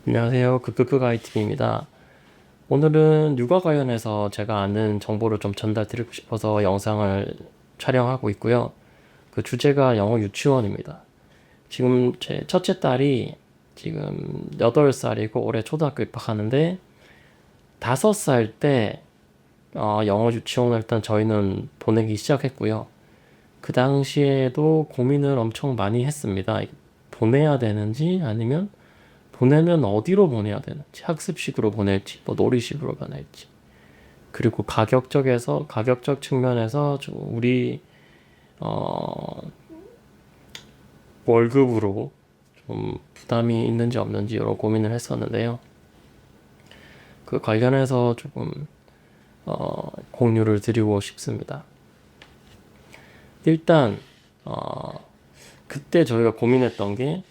안녕하세요. IT입니다. 오늘은 육아 관련해서 제가 아는 정보를 좀 전달드리고 싶어서 영상을 촬영하고 있고요. 그 주제가 영어 유치원입니다. 지금 제 첫째 딸이 지금 8살이고 올해 초등학교 입학하는데 5살 때 영어 유치원을 일단 저희는 보내기 시작했고요. 그 당시에도 고민을 엄청 많이 했습니다. 보내야 되는지 아니면 보내면 어디로 보내야 되는지, 학습식으로 보낼지, 뭐 놀이식으로 보낼지. 그리고 가격적 측면에서 좀 우리 어, 월급으로 좀 부담이 있는지 없는지 여러 고민을 했었는데요. 그 관련해서 조금 공유를 드리고 싶습니다. 일단 그때 저희가 고민했던 게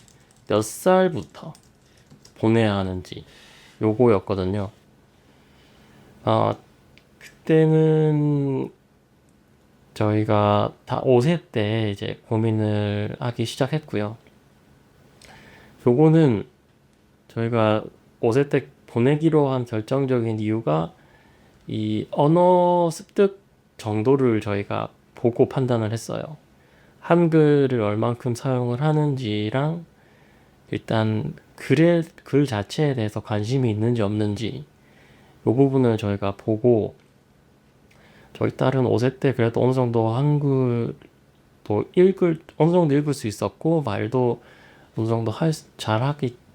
몇 살부터 보내야 하는지 요거였거든요. 어, 그때는 저희가 다 5세 때 이제 고민을 하기 시작했고요. 요거는 저희가 5세 때 보내기로 한 결정적인 이유가 이 언어 습득 정도를 저희가 보고 판단을 했어요. 한글을 얼만큼 사용을 하는지랑 일단 글 자체에 대해서 관심이 있는지 없는지 이 부분을 저희가 보고 저희 딸은 5세 때 그래도 어느 정도 한글도 어느 정도 읽을 수 있었고, 말도 어느 정도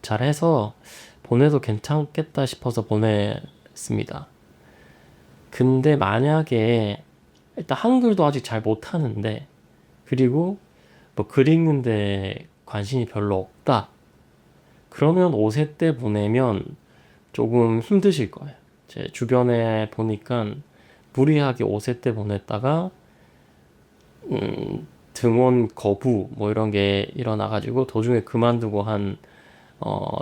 잘해서 보내도 괜찮겠다 싶어서 보냈습니다. 근데 만약에, 일단 한글도 아직 잘 못하는데, 그리고 뭐 글 읽는데 관심이 별로 없다. 그러면 5세 때 보내면 조금 힘드실 거예요. 제 주변에 보니까 무리하게 5세 때 보냈다가 등원 거부 뭐 이런 게 일어나가지고 도중에 그만두고 한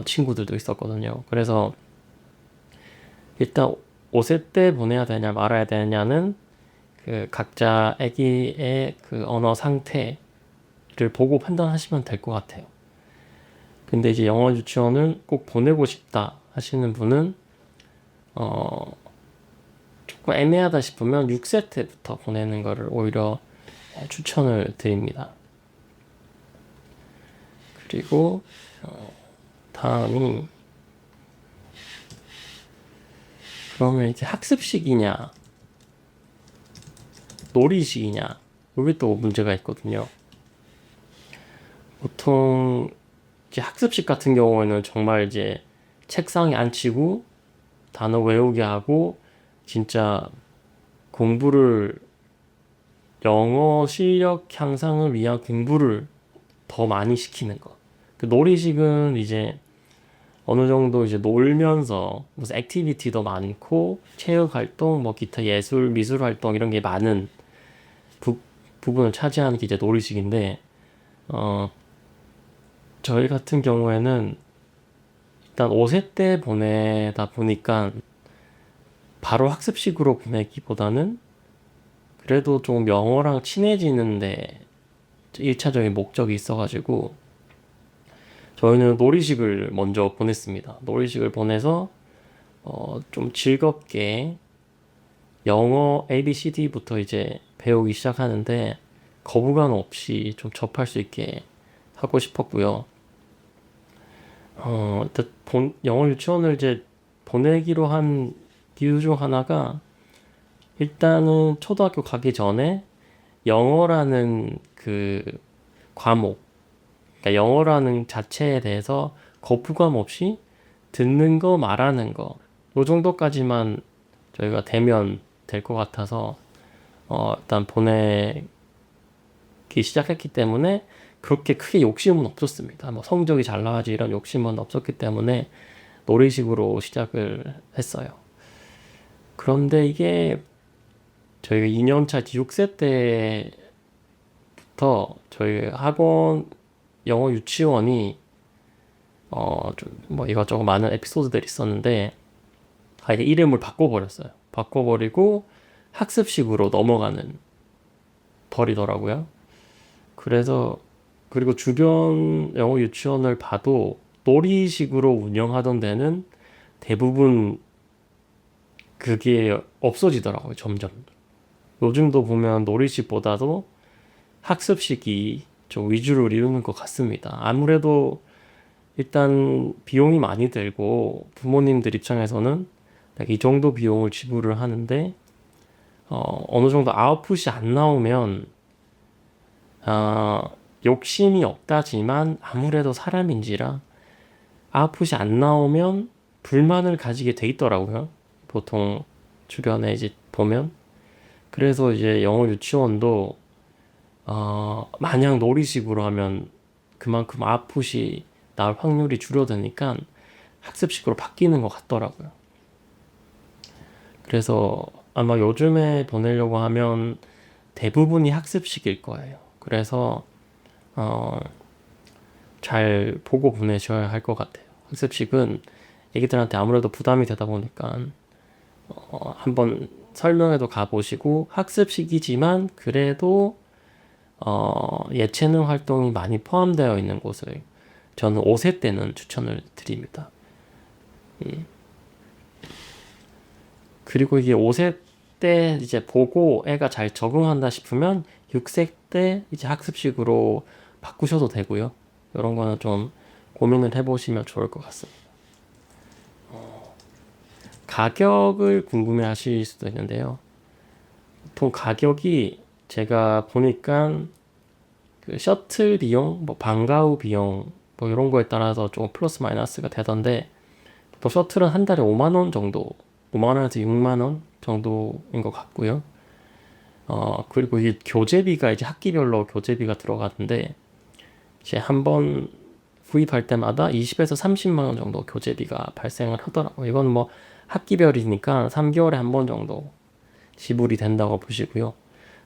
친구들도 있었거든요. 그래서 일단 5세 때 보내야 되냐 말아야 되냐는 그 각자 아기의 그 언어 상태를 보고 판단하시면 될 것 같아요. 근데 이제 영어 유치원을 꼭 보내고 싶다 하시는 분은 어 조금 애매하다 싶으면 6세 때부터 보내는 거를 오히려 추천을 드립니다. 그리고 다음이, 그러면 이제 학습식이냐 놀이식이냐, 여기 또 문제가 있거든요. 보통 이제 학습식 같은 경우에는 정말 이제 책상에 앉히고 단어 외우게 하고 진짜 공부를, 영어 실력 향상을 위한 공부를 더 많이 시키는 거. 그 놀이식은 이제 어느 정도 이제 놀면서 무슨 액티비티도 많고 체육 활동, 뭐 기타 예술, 미술 활동 이런 게 많은 부, 부분을 차지하는 게 이제 놀이식인데, 어, 저희 같은 경우에는 일단 5세 때 보내다 보니까 바로 학습식으로 보내기보다는 그래도 좀 영어랑 친해지는데 1차적인 목적이 있어가지고 저희는 놀이식을 먼저 보냈습니다. 놀이식을 보내서 좀 즐겁게 영어 ABCD부터 이제 배우기 시작하는데 거부감 없이 좀 접할 수 있게 하고 싶었고요. 일단 영어 유치원을 이제 보내기로 한 이유 중 하나가, 일단은 초등학교 가기 전에 영어라는 그 과목, 그러니까 영어라는 자체에 대해서 거부감 없이 듣는 거, 말하는 거, 요 정도까지만 저희가 되면 될 것 같아서 일단 보내기 시작했기 때문에 그렇게 크게 욕심은 없었습니다. 뭐 성적이 잘 나와야지 이런 욕심은 없었기 때문에 놀이식으로 시작을 했어요. 그런데 이게 저희가 2년차 6세 때부터 저희 학원 영어 유치원이 좀 뭐 이것저것 많은 에피소드들이 있었는데 아예 이름을 바꿔버렸어요. 바꿔버리고 학습식으로 넘어가는 버리더라고요. 그래서, 그리고 주변 영어 유치원을 봐도 놀이식으로 운영하던 데는 대부분 그게 없어지더라고요, 점점. 요즘도 보면 놀이식보다도 학습식이 좀 위주로 이루는 것 같습니다. 아무래도 일단 비용이 많이 들고 부모님들 입장에서는 이 정도 비용을 지불을 하는데 어느 정도 아웃풋이 안 나오면 욕심이 없다지만 아무래도 사람인지라 아웃풋이 안 나오면 불만을 가지게 돼 있더라고요. 보통 주변에 이제 보면. 그래서 이제 영어 유치원도 마냥 놀이식으로 하면 그만큼 아웃풋이 나올 확률이 줄어드니까 학습식으로 바뀌는 것 같더라고요. 그래서 아마 요즘에 보내려고 하면 대부분이 학습식일 거예요. 그래서 잘 보고 보내셔야 할 것 같아요. 학습식은 애기들한테 아무래도 부담이 되다 보니까 한번 설명회도 가보시고 학습식이지만 그래도 예체능 활동이 많이 포함되어 있는 곳을 저는 5세 때는 추천을 드립니다. 그리고 이게 5세 때 이제 보고 애가 잘 적응한다 싶으면 6세 때 이제 학습식으로 바꾸셔도 되고요. 이런 거는 좀 고민을 해보시면 좋을 것 같습니다. 가격을 궁금해 하실 수도 있는데요. 보통 가격이 제가 보니까 그 셔틀 비용, 뭐 방과후 비용, 뭐 이런 거에 따라서 조금 플러스 마이너스가 되던데 또 셔틀은 한 달에 5만 원 정도, 5만 원에서 6만 원 정도인 것 같고요. 그리고 이 교재비가 이제 학기별로 교재비가 들어가는데 이제 한 번 구입할 때마다 20에서 30만 원 정도 교재비가 발생을 하더라고요. 이건 뭐 학기별이니까 3개월에 한 번 정도 지불이 된다고 보시고요.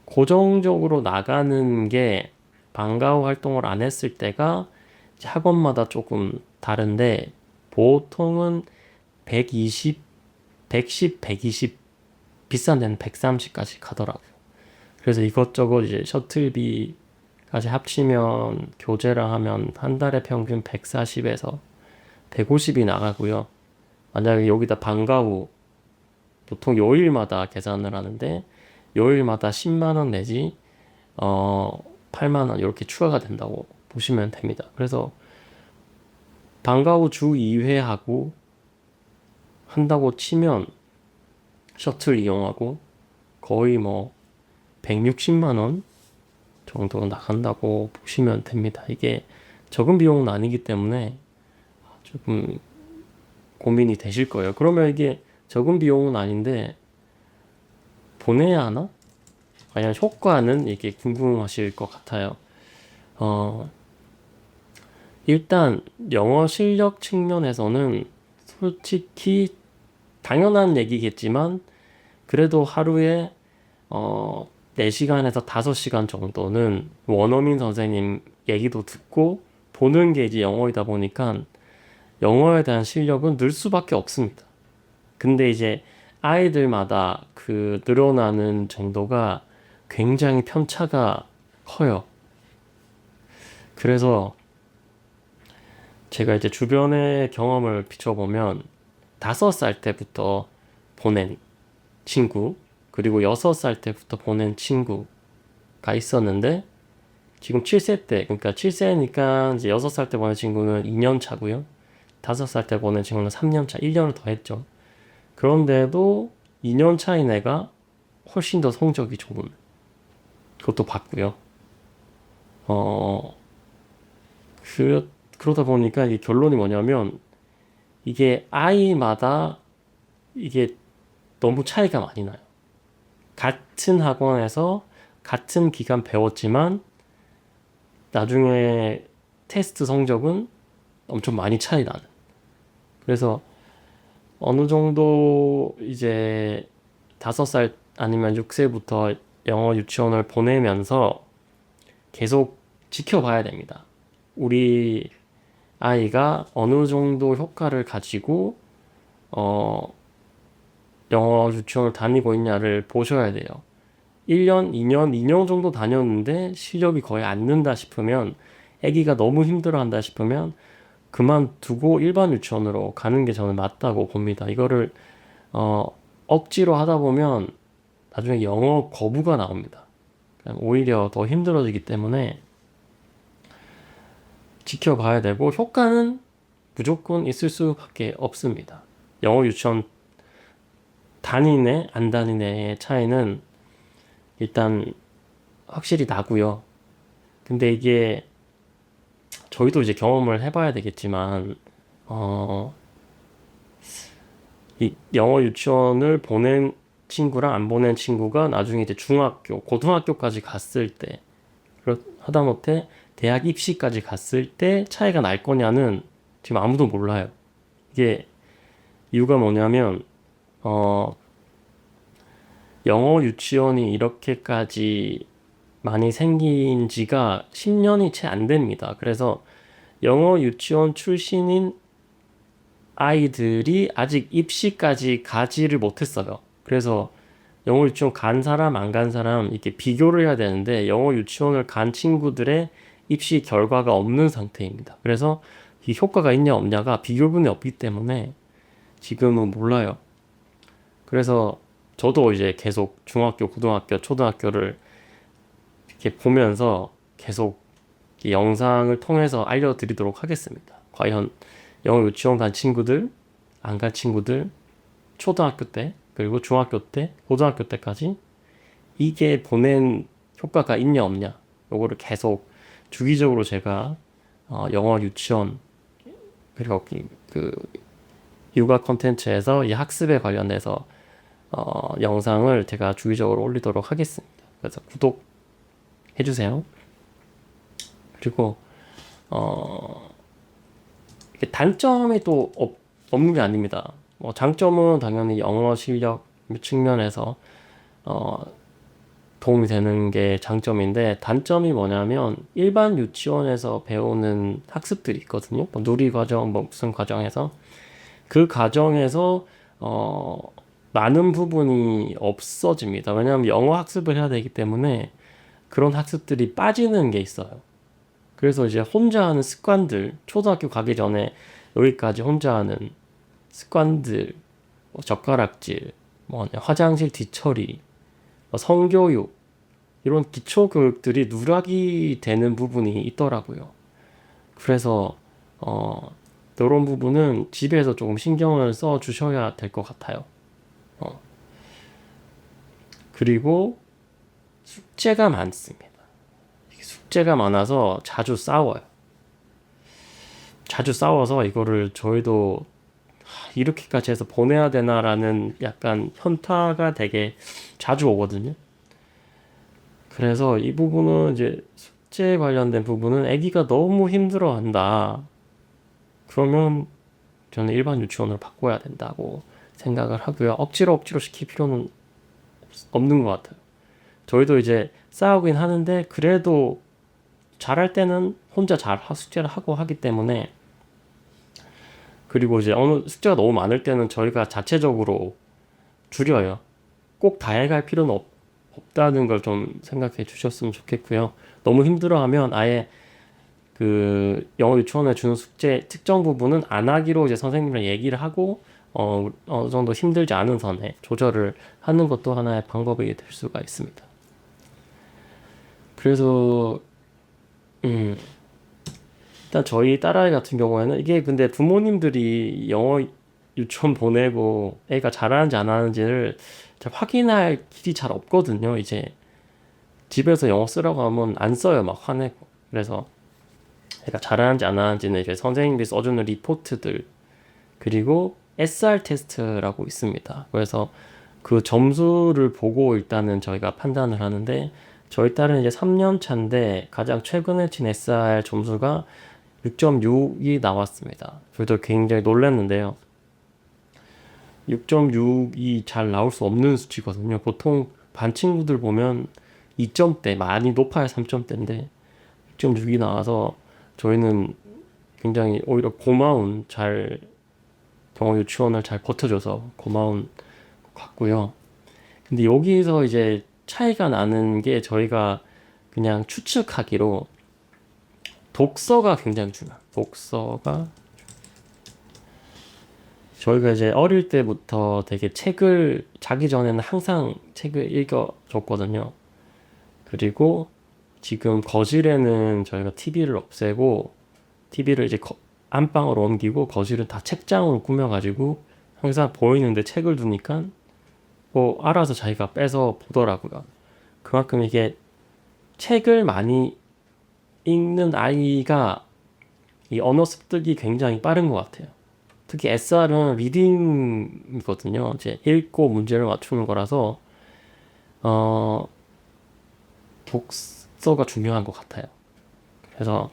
고정적으로 나가는 게 방과후 활동을 안 했을 때가 이제 학원마다 조금 다른데 보통은 120, 110, 120 비싼 데는 130까지 가더라고요. 그래서 이것저것 이제 셔틀비까지 합치면 교재랑 하면 한 달에 평균 140에서 150이 나가고요. 만약에 여기다 방과후 보통 요일마다 계산을 하는데 요일마다 10만 원 내지 8만 원 이렇게 추가가 된다고 보시면 됩니다. 그래서 방과후 주 2회 하고 한다고 치면 셔틀 이용하고 거의 뭐 160만 원 정도 나간다고 보시면 됩니다. 이게 적은 비용은 아니기 때문에 조금 고민이 되실 거예요. 그러면 이게 적은 비용은 아닌데 보내야 하나? 과연 효과는 이게 궁금하실 것 같아요. 일단 영어 실력 측면에서는 솔직히 당연한 얘기겠지만 그래도 하루에 4시간에서 5시간 정도는 원어민 선생님 얘기도 듣고 보는 게 이제 영어이다 보니까 영어에 대한 실력은 늘 수밖에 없습니다. 근데 이제 아이들마다 그 늘어나는 정도가 굉장히 편차가 커요. 그래서 제가 이제 주변의 경험을 비춰보면 5살 때부터 보낸 친구, 그리고 6살 때부터 보낸 친구가 있었는데 지금 7세 때, 그러니까 7세니까 이제 6살 때 보낸 친구는 2년 차고요. 5살 때 보낸 친구는 3년 차, 1년을 더 했죠. 그런데도 2년 차인 애가 훨씬 더 성적이 좋은 그것도 봤고요. 그러다 보니까 이 결론이 뭐냐면 이게 아이마다 이게 너무 차이가 많이 나요. 같은 학원에서 같은 기간 배웠지만 나중에 테스트 성적은 엄청 많이 차이 나는. 그래서 어느 정도 이제 5살 아니면 6세부터 영어 유치원을 보내면서 계속 지켜봐야 됩니다. 우리 아이가 어느 정도 효과를 가지고 영어 유치원을 다니고 있냐를 보셔야 돼요. 1년, 2년 정도 다녔는데 실력이 거의 안 는다 싶으면 아기가 너무 힘들어한다 싶으면 그만두고 일반 유치원으로 가는 게 저는 맞다고 봅니다. 이거를 어, 억지로 하다 보면 나중에 영어 거부가 나옵니다. 오히려 더 힘들어지기 때문에 지켜봐야 되고 효과는 무조건 있을 수밖에 없습니다. 영어 유치원 다니네 안 다니네의 차이는 일단 확실히 나고요. 근데 이게 저희도 이제 경험을 해봐야 되겠지만 어, 이 영어 유치원을 보낸 친구랑 안 보낸 친구가 나중에 이제 중학교, 고등학교까지 갔을 때, 하다못해 대학 입시까지 갔을 때 차이가 날 거냐는 지금 아무도 몰라요. 이게 이유가 뭐냐면, 어, 영어 유치원이 이렇게까지 많이 생긴 지가 10년이 채 안 됩니다. 그래서 영어 유치원 출신인 아이들이 아직 입시까지 가지를 못했어요. 그래서 영어 유치원 간 사람, 안 간 사람 이렇게 비교를 해야 되는데 영어 유치원을 간 친구들의 입시 결과가 없는 상태입니다. 그래서 이 효과가 있냐 없냐가 비교분이 없기 때문에 지금은 몰라요. 그래서 저도 이제 계속 중학교, 고등학교, 초등학교를 이렇게 보면서 계속 이 영상을 통해서 알려드리도록 하겠습니다. 과연 영어 유치원 간 친구들, 안 간 친구들, 초등학교 때, 그리고 중학교 때, 고등학교 때까지 이게 보낸 효과가 있냐 없냐 요거를 계속 주기적으로 제가 영어 유치원 그리고 그 육아 콘텐츠에서 이 학습에 관련해서 영상을 제가 주기적으로 올리도록 하겠습니다. 그래서 구독해주세요. 그리고 이게 단점이 또 없는 게 아닙니다. 뭐 장점은 당연히 영어 실력 측면에서 도움이 되는 게 장점인데 단점이 뭐냐면 일반 유치원에서 배우는 학습들이 있거든요. 뭐 누리과정, 뭐 무슨 과정에서 그 과정에서 많은 부분이 없어집니다. 왜냐하면 영어 학습을 해야 되기 때문에 그런 학습들이 빠지는 게 있어요. 그래서 이제 혼자 하는 습관들, 초등학교 가기 전에 여기까지 혼자 하는 습관들, 뭐 젓가락질, 뭐 화장실 뒤처리, 뭐 성교육, 이런 기초 교육들이 누락이 되는 부분이 있더라고요. 그래서 이런 부분은 집에서 조금 신경을 써 주셔야 될 것 같아요. 그리고 숙제가 많습니다. 숙제가 많아서 자주 싸워요. 자주 싸워서 이거를 저희도 이렇게까지 해서 보내야 되나라는 약간 현타가 되게 자주 오거든요. 그래서 이 부분은 이제 숙제 관련된 부분은 아기가 너무 힘들어한다. 그러면 저는 일반 유치원으로 바꿔야 된다고 생각을 하고요. 억지로 시킬 필요는 없는 것 같아요. 저희도 이제 싸우긴 하는데 그래도 잘할 때는 혼자 잘 숙제를 하고 하기 때문에 그리고 이제 어느 숙제가 너무 많을 때는 저희가 자체적으로 줄여요. 꼭 다 해갈 필요는 없다는 걸 좀 생각해 주셨으면 좋겠고요. 너무 힘들어하면 아예 그 영어 유치원에 주는 숙제 특정 부분은 안 하기로 이제 선생님이랑 얘기를 하고 어느 정도 힘들지 않은 선에 조절을 하는 것도 하나의 방법이 될 수가 있습니다. 그래서 일단 저희 딸아이 같은 경우에는 이게 근데 부모님들이 영어 유치원 보내고 애가 잘하는지 안 하는지를 잘 확인할 길이 잘 없거든요. 이제 집에서 영어 쓰라고 하면 안 써요. 막 화내고. 그래서 애가 잘하는지 안 하는지는 이제 선생님들이 써주는 리포트들 그리고 SR 테스트라고 있습니다. 그래서 그 점수를 보고 일단은 저희가 판단을 하는데 저희 딸은 이제 3년 차인데 가장 최근에 친 SR 점수가 6.6이 나왔습니다. 저희도 굉장히 놀랐는데요. 6.6이 잘 나올 수 없는 수치거든요. 보통 반 친구들 보면 2점대, 많이 높아야 3점대인데 6.6이 나와서 저희는 굉장히 오히려 고마운 영어 유치원을 잘 버텨줘서 고마운 것 같고요. 근데 여기서 이제 차이가 나는 게 저희가 그냥 추측하기로 독서가 굉장히 중요해요. 독서가 저희가 이제 어릴 때부터 되게 책을 자기 전에는 항상 책을 읽어줬거든요. 그리고 지금 거실에는 저희가 TV를 없애고 TV를 이제 안방으로 옮기고 거실은 다 책장으로 꾸며가지고 항상 보이는데 책을 두니까 뭐 알아서 자기가 빼서 보더라고요. 그만큼 이게 책을 많이 읽는 아이가 이 언어 습득이 굉장히 빠른 것 같아요. 특히 SR은 리딩이거든요. 이제 읽고 문제를 맞추는 거라서 어, 독서가 중요한 것 같아요. 그래서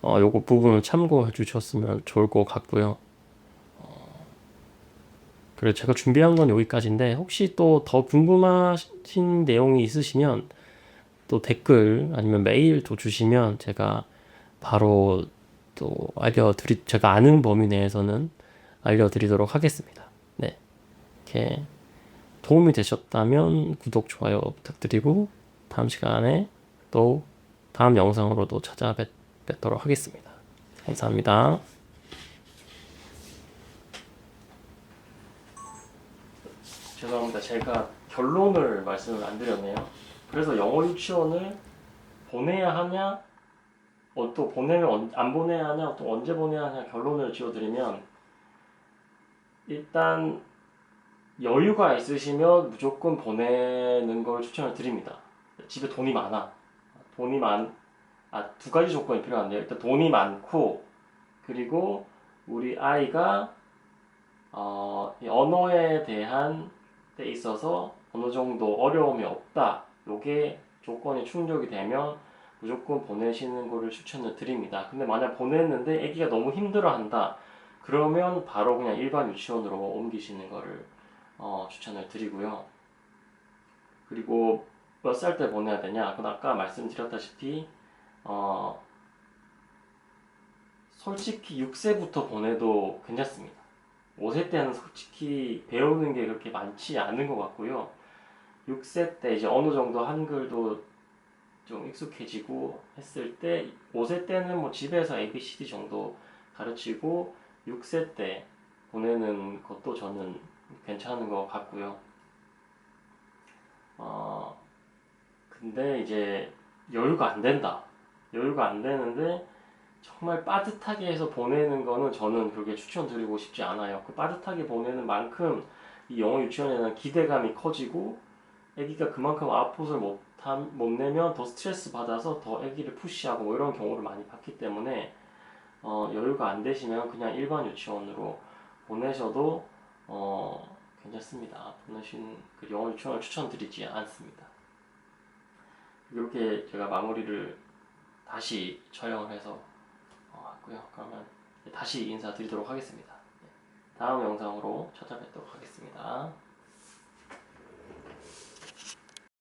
요거 부분을 참고해 주셨으면 좋을 것 같고요. 그래 제가 준비한 건 여기까지인데 혹시 또 더 궁금하신 내용이 있으시면 또 댓글 아니면 메일 또 주시면 제가 바로 또 제가 아는 범위 내에서는 알려드리도록 하겠습니다. 네. 이렇게 도움이 되셨다면 구독, 좋아요 부탁드리고 다음 시간에 또 다음 영상으로도 찾아뵙도록 하겠습니다. 감사합니다. 죄송합니다. 제가 결론을 말씀을 안 드렸네요. 그래서 영어 유치원을 보내야 하냐, 또 보내면 안 보내야 하냐, 또 언제 보내야 하냐 결론을 지어드리면 일단 여유가 있으시면 무조건 보내는 걸 추천을 드립니다. 집에 돈이 많아. 두 가지 조건이 필요한데요. 일단 돈이 많고, 그리고 우리 아이가, 이 언어에 대한 데 있어서 어느 정도 어려움이 없다. 요게 조건이 충족이 되면 무조건 보내시는 거를 추천을 드립니다. 근데 만약 보냈는데 아기가 너무 힘들어 한다. 그러면 바로 그냥 일반 유치원으로 옮기시는 거를 추천을 드리고요. 그리고 몇 살 때 보내야 되냐? 그건 아까 말씀드렸다시피 솔직히 6세부터 보내도 괜찮습니다. 5세 때는 솔직히 배우는 게 그렇게 많지 않은 것 같고요. 6세 때 이제 어느 정도 한글도 좀 익숙해지고 했을 때 5세 때는 뭐 집에서 ABCD 정도 가르치고 6세 때 보내는 것도 저는 괜찮은 것 같고요. 근데 이제 여유가 안 된다. 여유가 안 되는데 정말 빠듯하게 해서 보내는 거는 저는 그렇게 추천드리고 싶지 않아요. 그 빠듯하게 보내는 만큼 이 영어 유치원에는 기대감이 커지고 아기가 그만큼 아웃풋을 못 내면 더 스트레스 받아서 더 아기를 푸시하고 뭐 이런 경우를 많이 봤기 때문에 여유가 안 되시면 그냥 일반 유치원으로 보내셔도 괜찮습니다. 그 영어 유치원을 추천드리지 않습니다. 이렇게 제가 마무리를 다시 촬영을 해서 왔고요. 그러면 다시 인사드리도록 하겠습니다. 다음 영상으로 찾아뵙도록 하겠습니다.